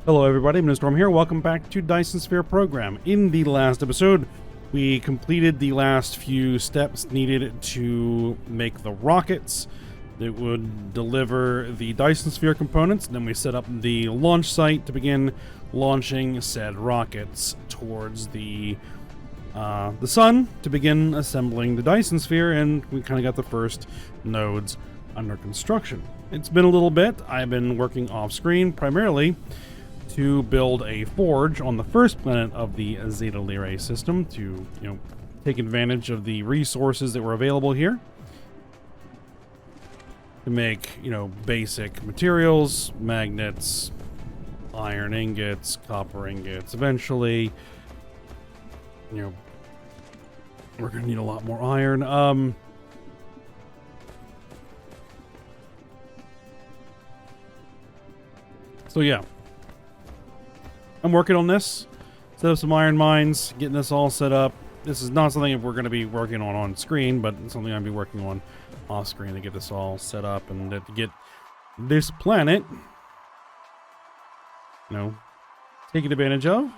Hello everybody, I'm Storm here. Welcome back to Dyson Sphere Program. In the last episode, we completed the last few steps needed to make the rockets that would deliver the Dyson Sphere components. And then we set up the launch site to begin launching said rockets towards the sun to begin assembling the Dyson Sphere, and we kind of got the first nodes under construction. It's been a little bit. I've been working off screen primarily to build a forge on the first planet of the Zeta Lyrae system to, take advantage of the resources that were available here to make, basic materials, magnets, iron ingots, copper ingots. Eventually, we're going to need a lot more iron. So yeah. I'm working on this. Set up some iron mines, getting this all set up. This is not something we're going to be working on screen, but it's something I'll be working on off screen to get this all set up and to get this planet, taken advantage of.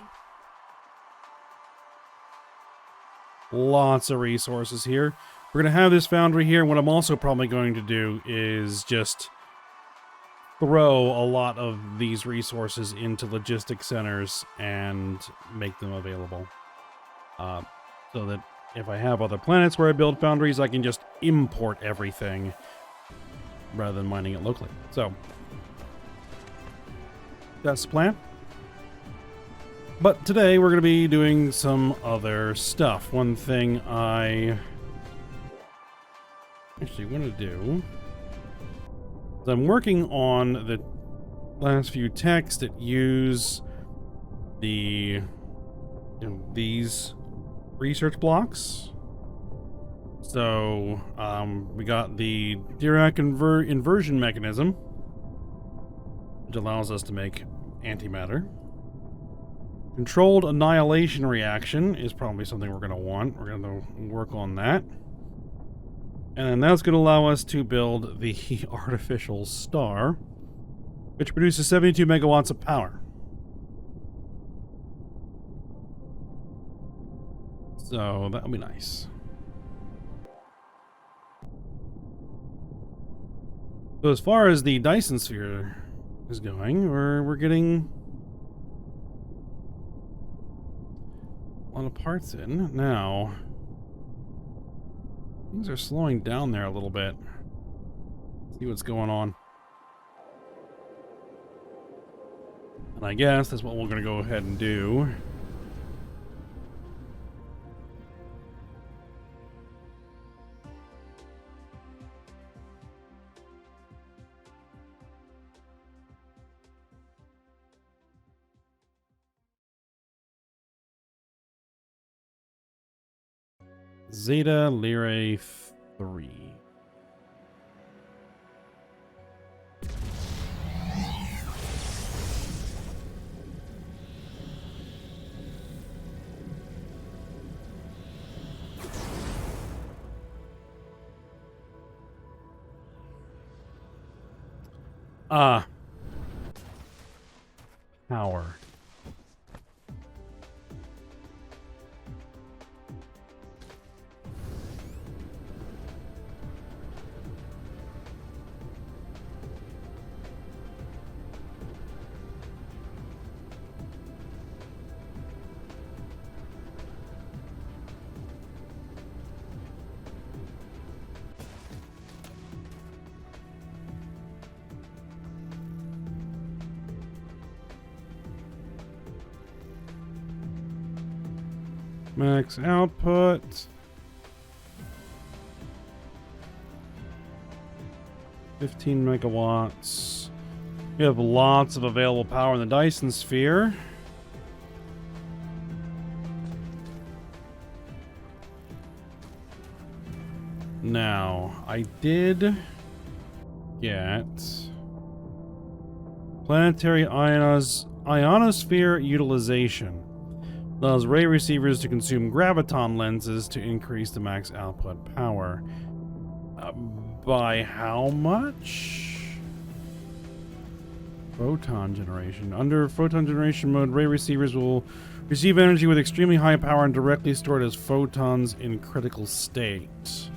Lots of resources here. We're going to have this foundry here. What I'm also probably going to do is just throw a lot of these resources into logistic centers and make them available. So that if I have other planets where I build foundries, I can just import everything rather than mining it locally. So that's the plan. But today we're going to be doing some other stuff. One thing I actually want to do, I'm working on the last few texts that use the these research blocks. So we got the Dirac inversion mechanism, which allows us to make antimatter. Controlled annihilation reaction is probably something we're going to want. We're going to work on that. And that's going to allow us to build the artificial star, which produces 72 megawatts of power. So that'll be nice. So as far as the Dyson Sphere is going, we're getting a lot of parts in now. Things are slowing down there a little bit. See what's going on. And I guess that's what we're going to go ahead and do. Zeta Lyrae 3. Power. Max output. $15 megawatts. We have lots of available power in the Dyson Sphere. Now, I did get planetary ionosphere utilization. Allows ray receivers to consume graviton lenses to increase the max output power. By how much? Photon generation. Under photon generation mode, ray receivers will receive energy with extremely high power and directly store it as photons in critical state.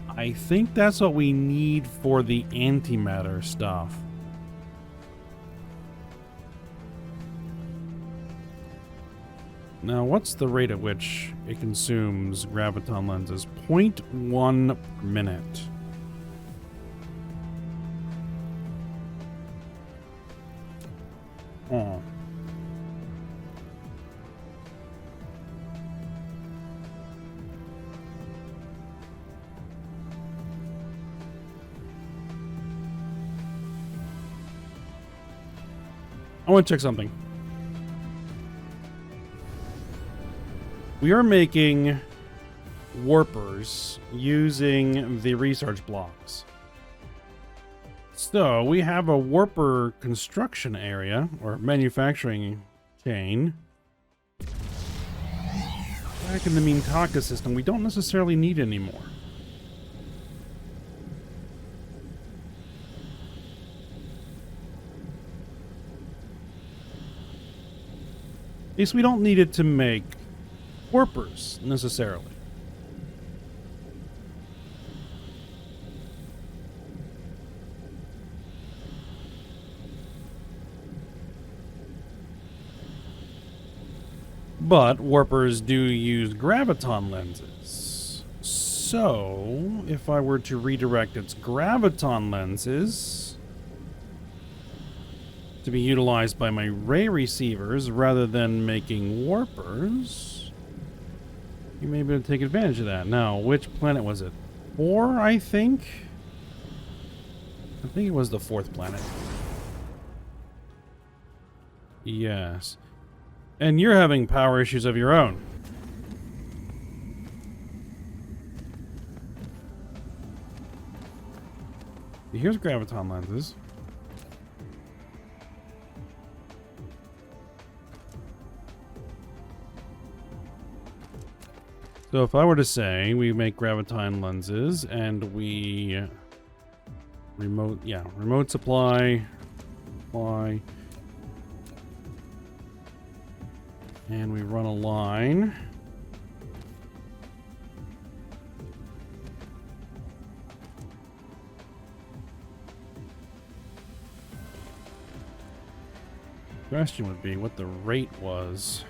I think that's what we need for the antimatter stuff. Now, what's the rate at which it consumes graviton lenses? 0.1 per minute. Oh. I want to check something. We are making warpers using the research blocks. So we have a warper construction area or manufacturing chain. Back in the Mintaka system, we don't necessarily need anymore. At least we don't need it to make warpers, necessarily. But warpers do use graviton lenses. So, if I were to redirect its graviton lenses to be utilized by my ray receivers rather than making warpers, you may be able to take advantage of that. Now, which planet was it? 4, I think? I think it was the 4th planet. Yes. And you're having power issues of your own. Here's graviton lenses. So if I were to say we make graviton lenses and we remote supply, and we run a line. Question would be what the rate was.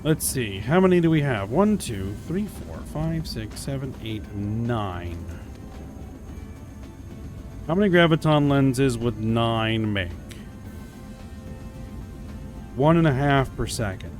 Let's see, how many do we have? 1, 2, 3, 4, 5, 6, 7, 8, 9. How many graviton lenses would 9 make? 1.5 per second.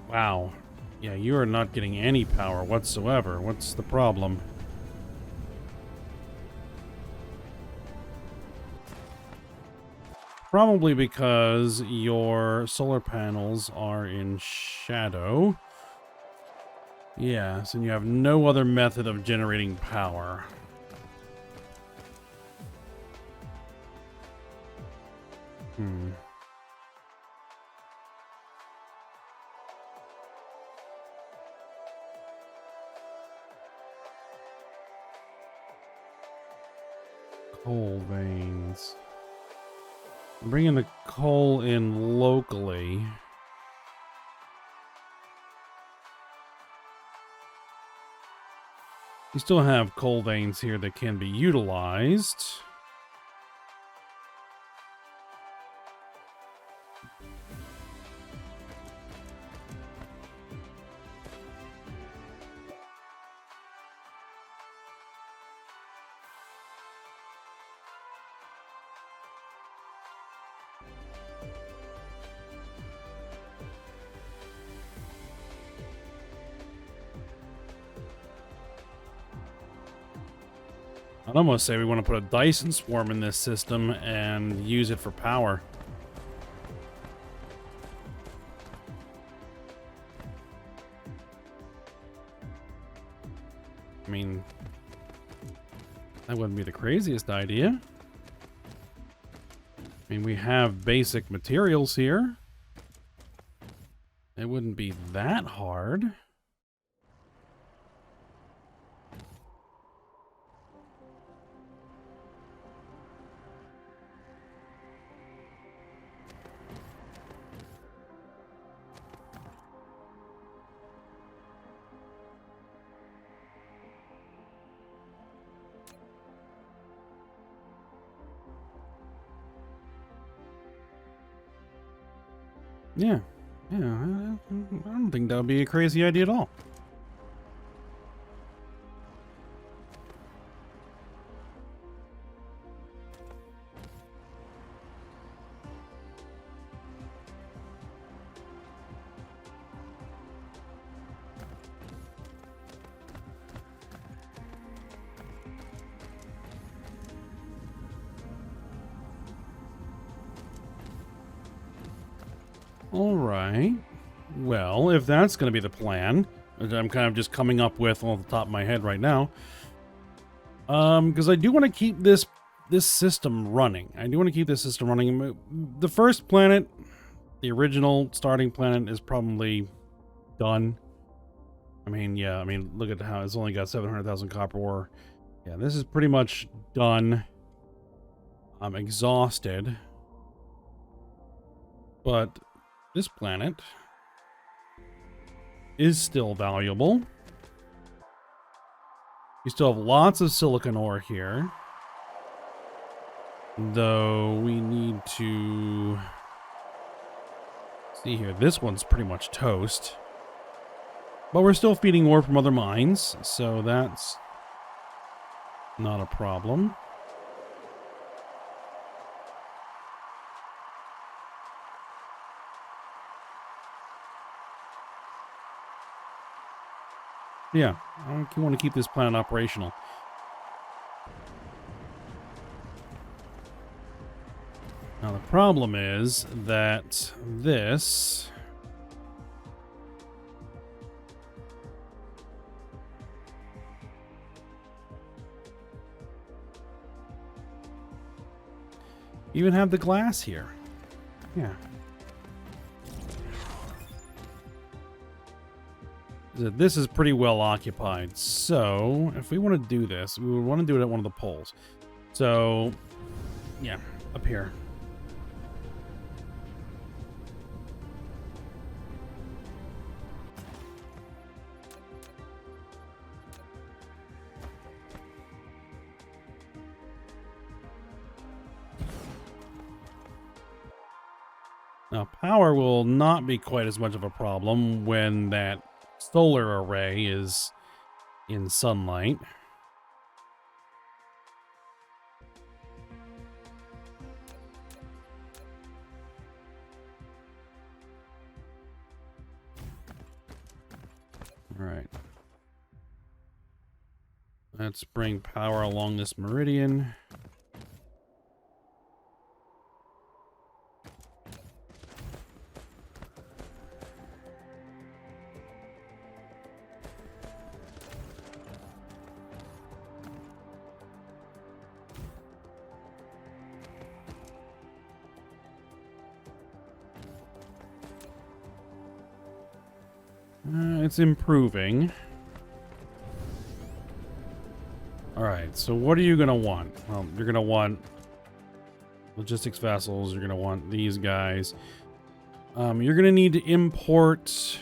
Wow. Yeah, you are not getting any power whatsoever. What's the problem? Probably because your solar panels are in shadow. Yes, and you have no other method of generating power. Coal veins. I'm bringing the coal in locally. You still have coal veins here that can be utilized. I'd almost say we want to put a Dyson swarm in this system and use it for power. I mean, that wouldn't be the craziest idea. I mean, we have basic materials here. It wouldn't be that hard. Yeah. Yeah, I don't think that would be a crazy idea at all. All right. Well, if that's going to be the plan, which I'm kind of just coming up with off the top of my head right now, because I do want to keep this system running. I do want to keep this system running. The first planet, the original starting planet, is probably done. I mean, yeah. I mean, look at how it's only got 700,000 copper ore. Yeah, this is pretty much done. I'm exhausted, but this planet is still valuable. We still have lots of silicon ore here. Though we need to see here. This one's pretty much toast. But we're still feeding ore from other mines, so that's not a problem. Yeah, I want to keep this planet operational. Now the problem is that this even have the glass here. Yeah. This is pretty well occupied. So if we want to do this, we would want to do it at one of the poles. So yeah, up here. Now, power will not be quite as much of a problem when that solar array is in sunlight. All right. Let's bring power along this meridian. It's improving. Alright, so what are you going to want? Well, you're going to want logistics vessels. You're going to want these guys. You're going to need to import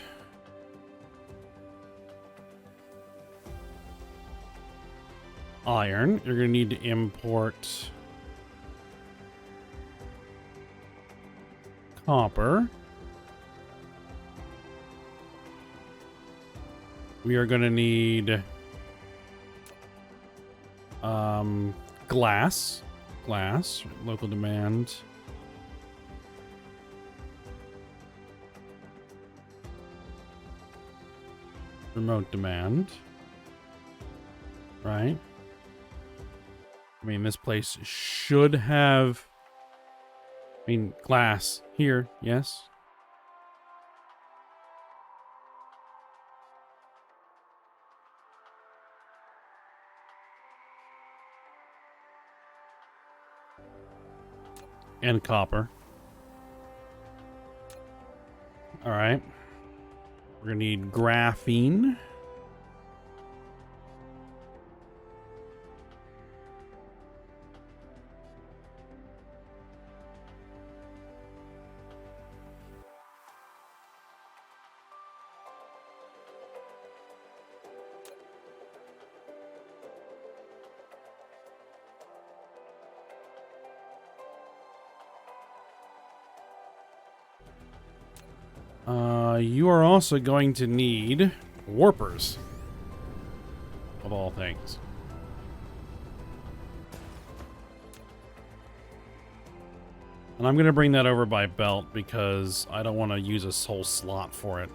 iron. You're going to need to import copper. We are going to need glass, local demand. Remote demand. Right. I mean, this place should have... I mean, glass here, yes. And copper. All right. We're gonna need graphene. You are also going to need warpers, of all things. And I'm going to bring that over by belt because I don't want to use a whole slot for it.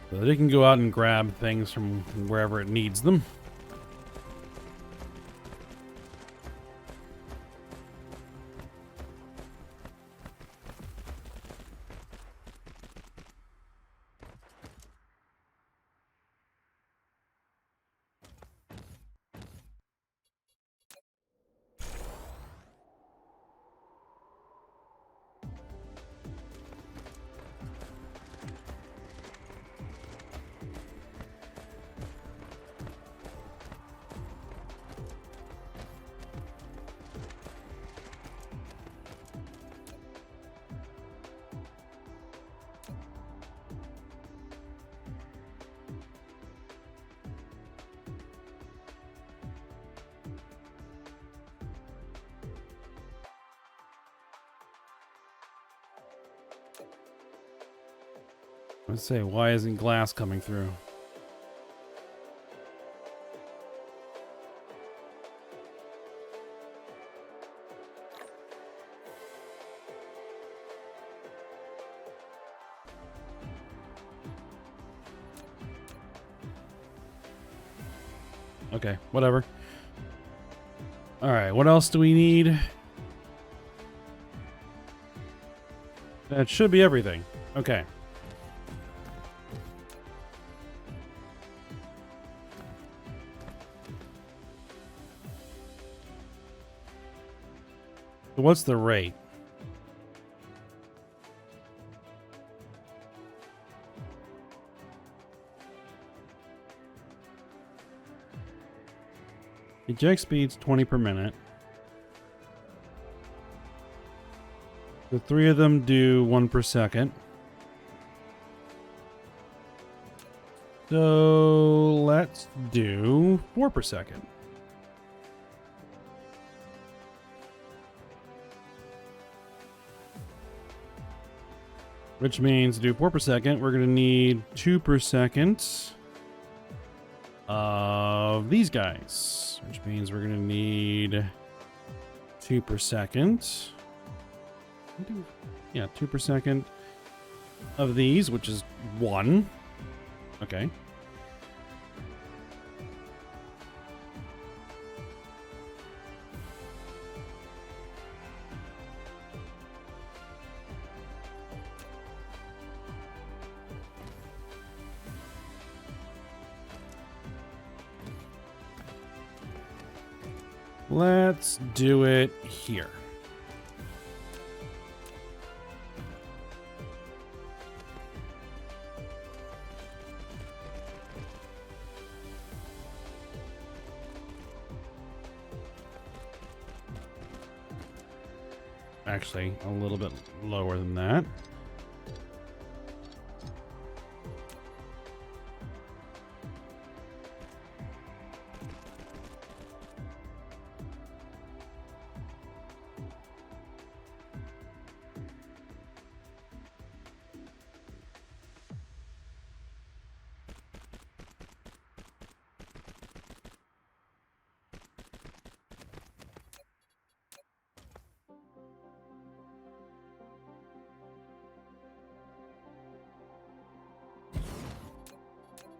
So that it can go out and grab things from wherever it needs them. Let's say, why isn't glass coming through? Okay, whatever. All right, what else do we need? That should be everything. Okay. So what's the rate? Eject speed's 20 per minute. The three of them do 1 per second. So let's do 4 per second. Which means to do 4 per second, we're going to need 2 per second of these guys. Which means we're going to need 2 per second. Yeah, 2 per second of these, which is 1. Okay. Let's do it here. Actually, a little bit lower than that.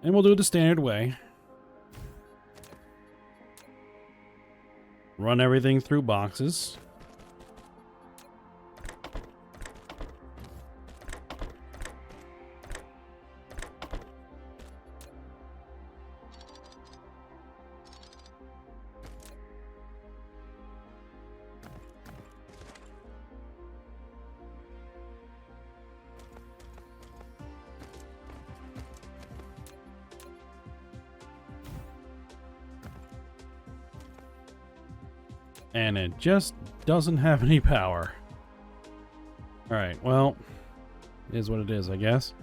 And we'll do it the standard way. Run everything through boxes. And it just doesn't have any power. Alright, well, it is what it is, I guess.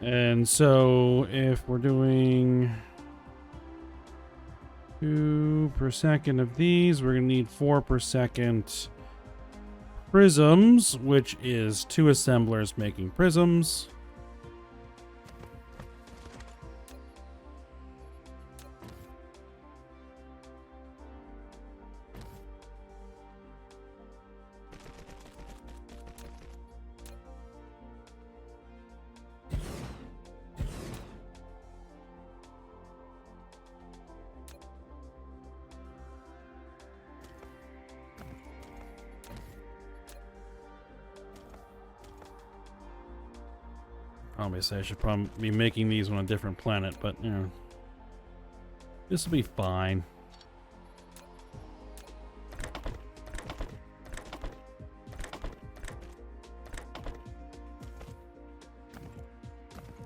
And so, if we're doing 2 per second of these, we're going to need 4 per second prisms, which is 2 assemblers making prisms. Obviously, I should probably be making these on a different planet, but, you know, this will be fine.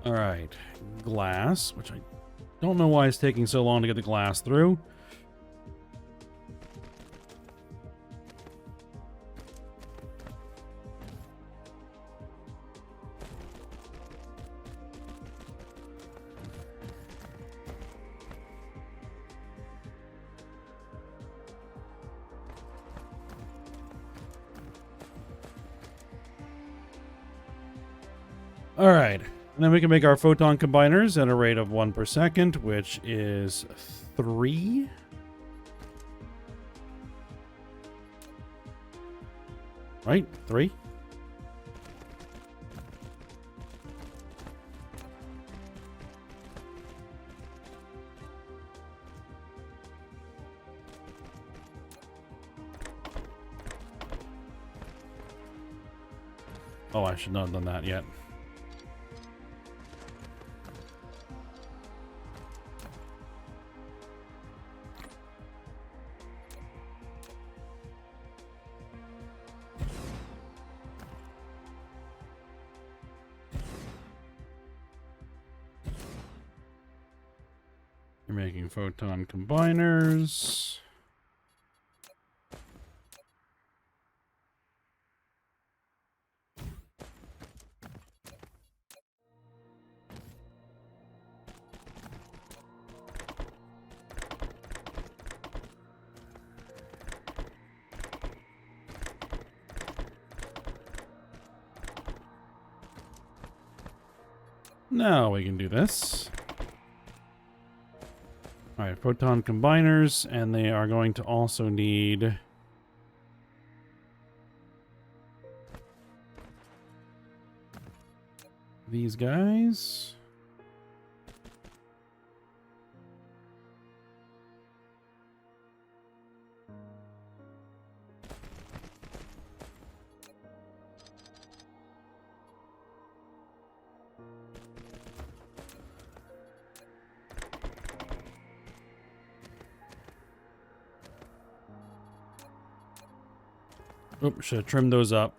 Alright, glass, which I don't know why it's taking so long to get the glass through. Alright, and then we can make our photon combiners at a rate of 1 per second, which is 3. Right? 3? Oh, I should not have done that yet. You're making photon combiners. Now we can do this. Alright, photon combiners, and they are going to also need these guys. Oops, should have trimmed those up.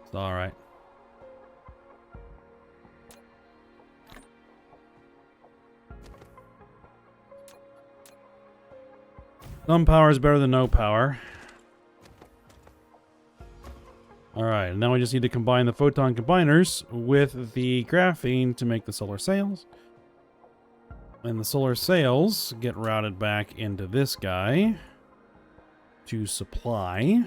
It's alright. Some power is better than no power. Alright, now we just need to combine the photon combiners with the graphene to make the solar sails. And the solar sails get routed back into this guy to supply.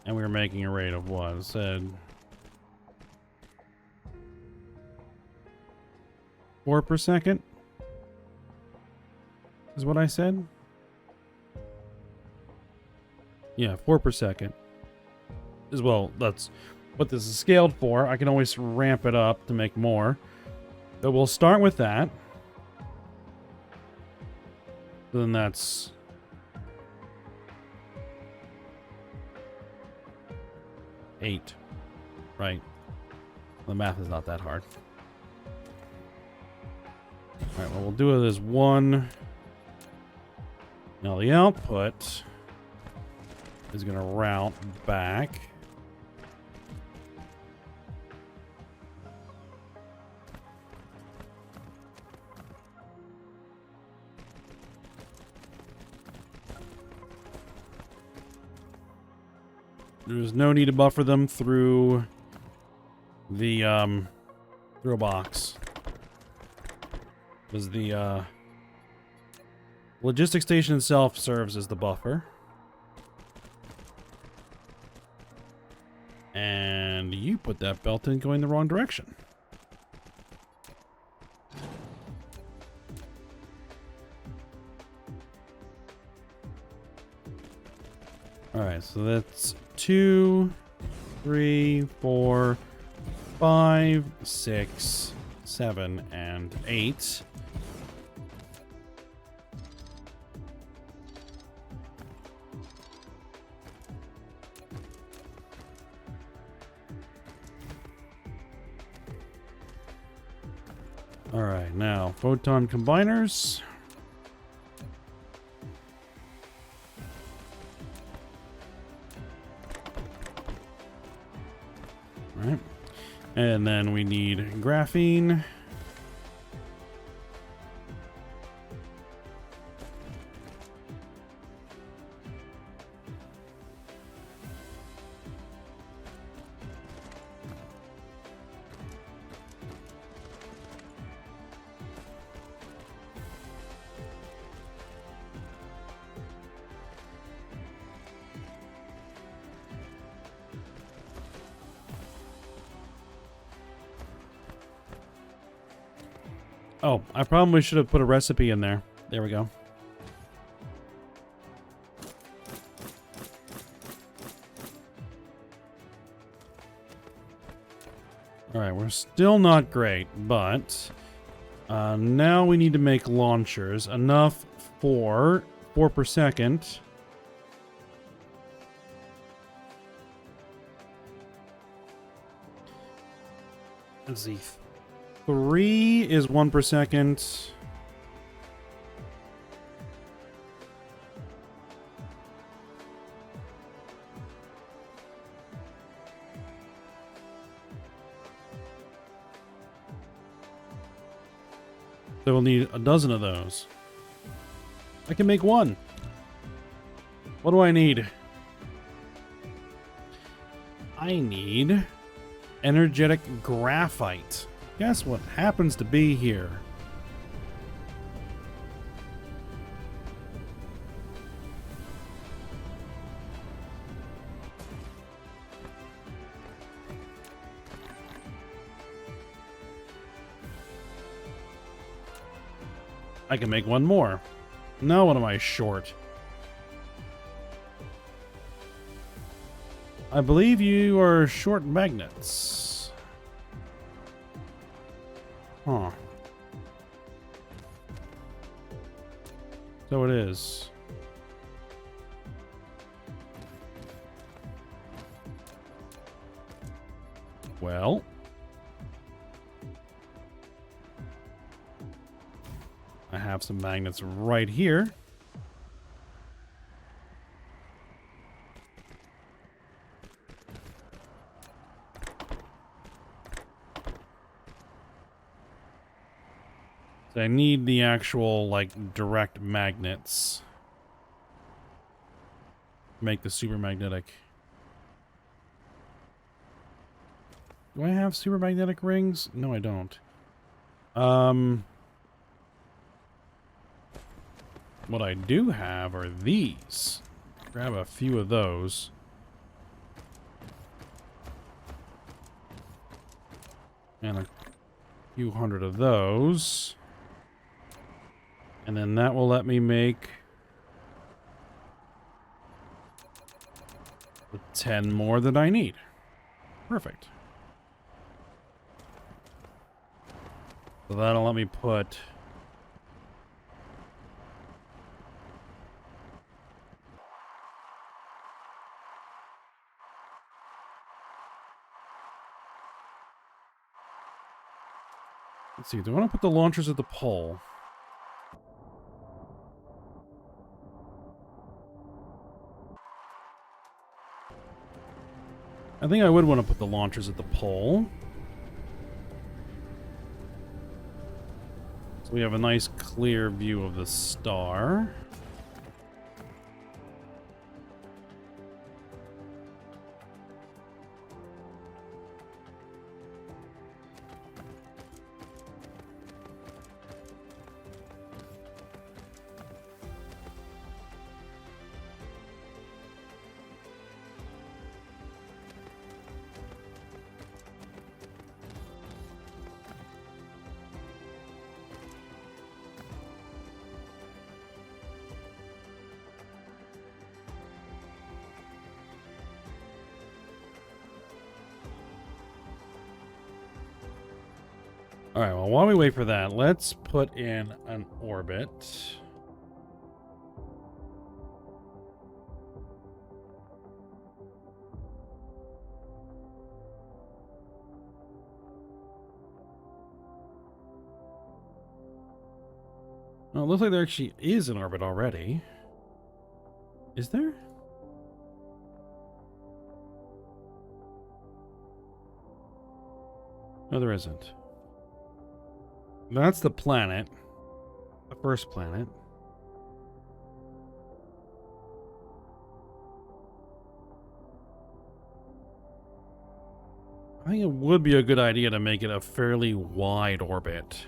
And we were making a rate of what? It said 4 per second is what I said. Yeah, 4 per second. As well, that's what this is scaled for. I can always ramp it up to make more. So we'll start with that. Then that's... eight. Right. The math is not that hard. Alright, what we'll do is 1. Now the output is going to route back. There's no need to buffer them through the through a box. Because the logistics station itself serves as the buffer. And you put that belt in going the wrong direction. Alright, so that's 2, 3, 4, 5, 6, 7, and 8. Alright, now photon combiners. Right. And then we need graphene. Oh, I probably should have put a recipe in there. There we go. Alright, we're still not great, but now we need to make launchers. Enough for 4 per second. Let's see. 3 is 1 per second. So we'll need a dozen of those. I can make 1. What do I need? I need energetic graphite. Guess what happens to be here? I can make 1 more. Now what am I short? I believe you are short magnets. Huh. So it is. Well. I have some magnets right here. I need the actual, like, direct magnets. Make the super magnetic. Do I have super magnetic rings? No, I don't. What I do have are these. Grab a few of those. And few hundred of those. And then that will let me make the 10 more that I need. Perfect. So that'll let me put... Let's see, do I want to put the launchers at the pole? I think I would want to put the launchers at the pole. So we have a nice clear view of the star. Alright, well, while we wait for that, let's put in an orbit. Well, it looks like there actually is an orbit already. Is there? No, there isn't. That's the planet. The first planet. I think it would be a good idea to make it a fairly wide orbit.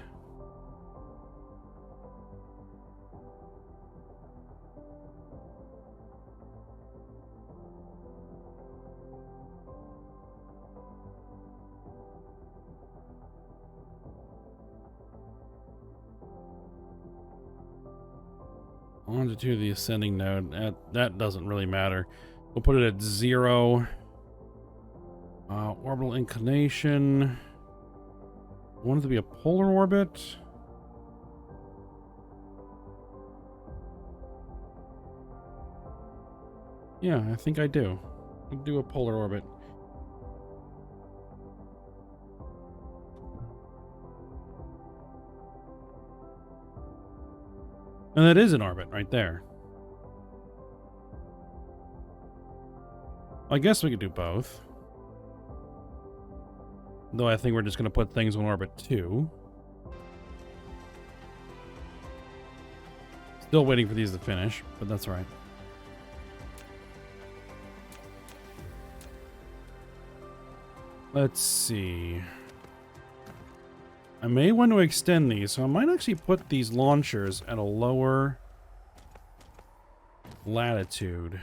Longitude of the ascending node, that doesn't really matter. We'll put it at 0. Orbital inclination. I want it to be a polar orbit. Yeah, I think I do. I'll do a polar orbit. And that is an orbit right there. I guess we could do both. Though I think we're just going to put things on orbit too. Still waiting for these to finish, but that's all right. Let's see. I may want to extend these, so I might actually put these launchers at a lower latitude.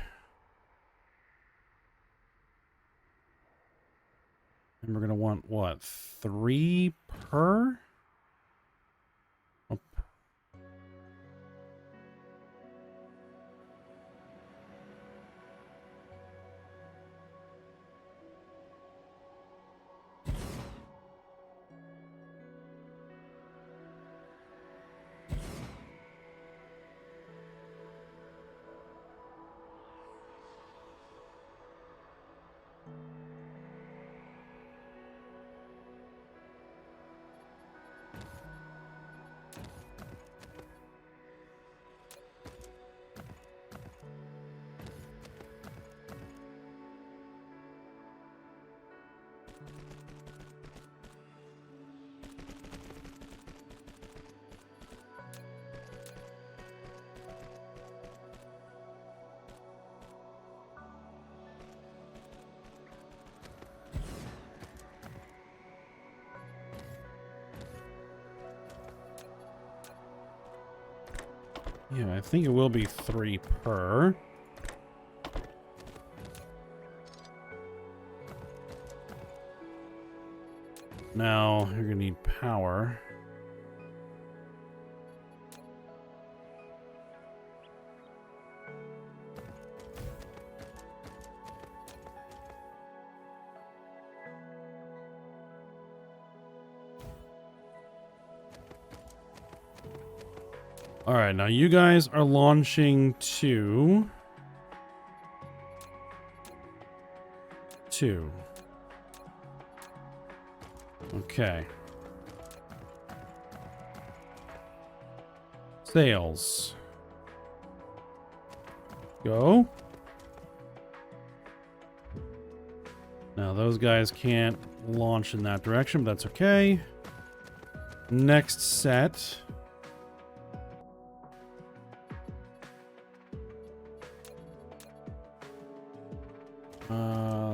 And we're going to want, what, 3 per? Oh. Yeah, I think it will be 3 per. Now, you're going to need power. All right, now you guys are launching to 2. Okay. Sails. Go. Now those guys can't launch in that direction, but that's okay. Next set.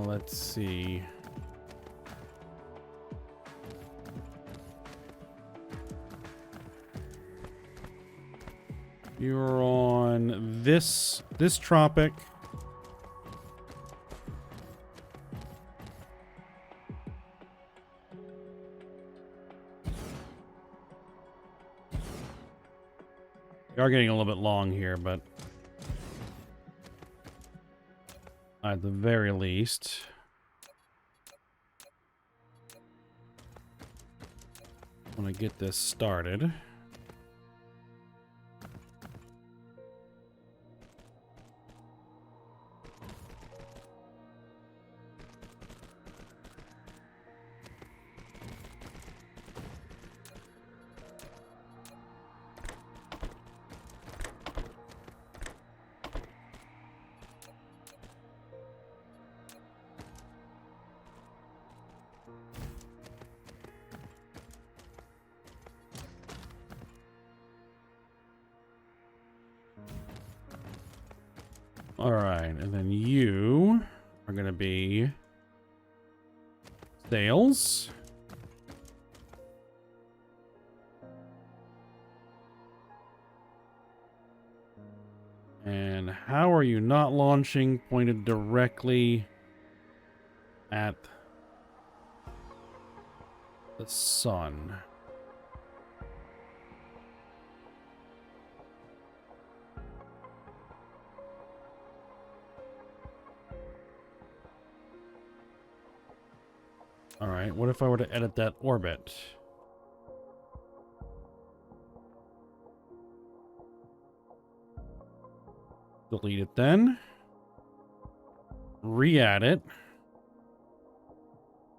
Let's see. You're on this tropic. We are getting a little bit long here, but at the very least, I want to get this started. All right, and then you are going to be sails. And how are you not launching pointed directly at the sun? All right, what if I were to edit that orbit? Delete it then. Re-add it.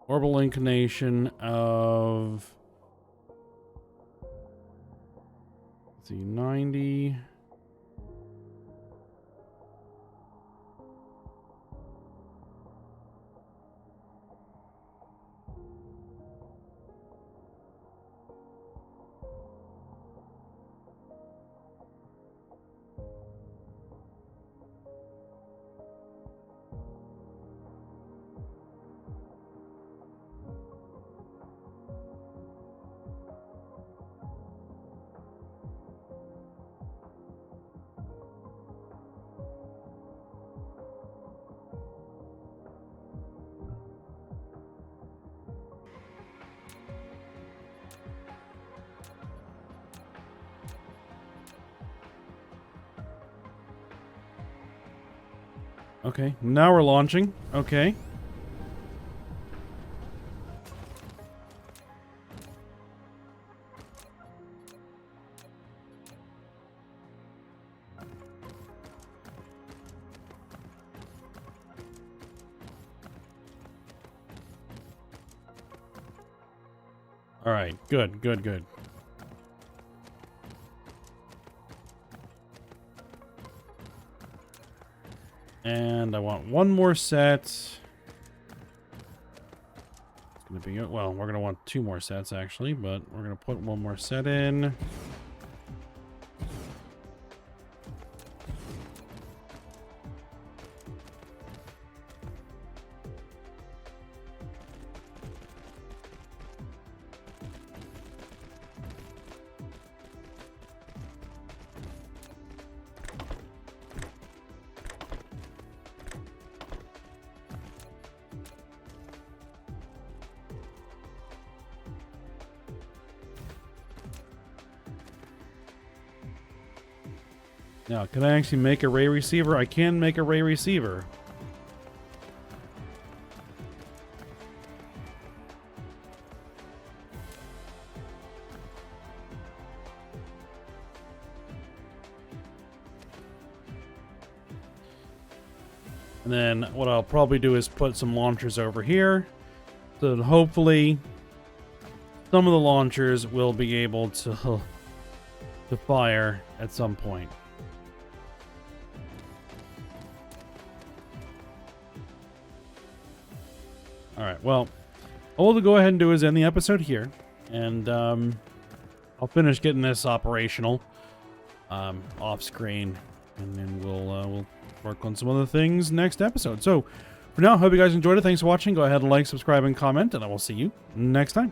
Orbital inclination of... let's see, 90... Okay, now we're launching. Okay. All right, good, good, good. And I want one more set. It's going to be, well, we're going to want 2 more sets actually, but we're going to put 1 more set in. Now, can I actually make a ray receiver? I can make a ray receiver. And then what I'll probably do is put some launchers over here. So that hopefully some of the launchers will be able to fire at some point. Alright, well, all we'll go ahead and do is end the episode here. And I'll finish getting this operational off screen. And then we'll work on some other things next episode. So, for now, hope you guys enjoyed it. Thanks for watching. Go ahead and like, subscribe, and comment. And I will see you next time.